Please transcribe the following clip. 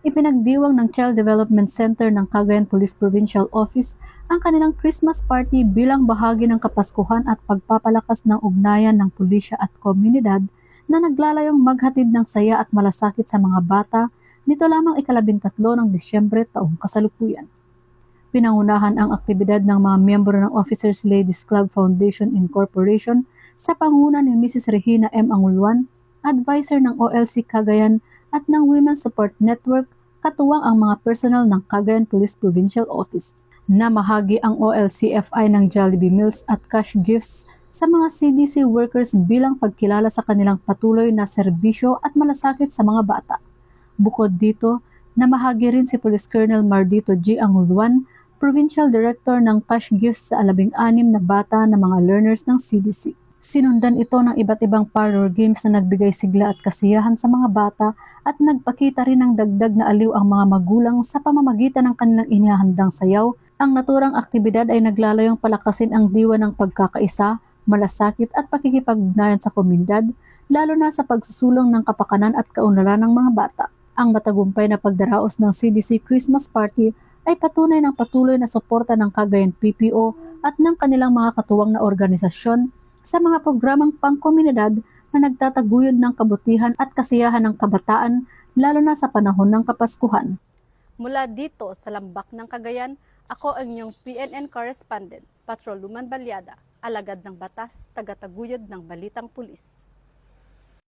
Ipinagdiwang ng Child Development Center ng Cagayan Police Provincial Office ang kanilang Christmas party bilang bahagi ng kapaskuhan at pagpapalakas ng ugnayan ng pulisya at komunidad na naglalayong maghatid ng saya at malasakit sa mga bata nito lamang ika-13 ng Disyembre taong kasalukuyan. Pinangunahan ang aktibidad ng mga miyembro ng Officers Ladies Club Foundation Incorporation sa panguna ni Mrs. Regina M. Anguluan, advisor ng OLC Cagayan at ng Women's Support Network, katuwang ang mga personal ng Cagayan Police Provincial Office. Namahagi ang OLCFI ng Jollibee Meals at cash gifts sa mga CDC workers bilang pagkilala sa kanilang patuloy na serbisyo at malasakit sa mga bata. Bukod dito, namahagi rin si Police Colonel Mardito G. Anguluan, Provincial Director ng cash gifts sa 16 na bata na mga learners ng CDC. Sinundan ito ng iba't ibang parlor games na nagbigay sigla at kasiyahan sa mga bata at nagpakita rin ng dagdag na aliw ang mga magulang sa pamamagitan ng kanilang inihahandang sayaw. Ang naturang aktibidad ay naglalayong palakasin ang diwa ng pagkakaisa, malasakit at pakikipag-ugnayan sa komunidad, lalo na sa pagsusulong ng kapakanan at kaunlaran ng mga bata. Ang matagumpay na pagdaraos ng CDC Christmas Party ay patunay ng patuloy na suporta ng Cagayan PPO at ng kanilang mga katuwang na organisasyon sa mga programang pangkomunidad na nagtataguyod ng kabutihan at kasiyahan ng kabataan, lalo na sa panahon ng Kapaskuhan. Mula dito sa Lambak ng Cagayan, ako ang inyong PNN correspondent, Patrol Luman Balyada, alagad ng batas, tagataguyod ng Balitang Pulis.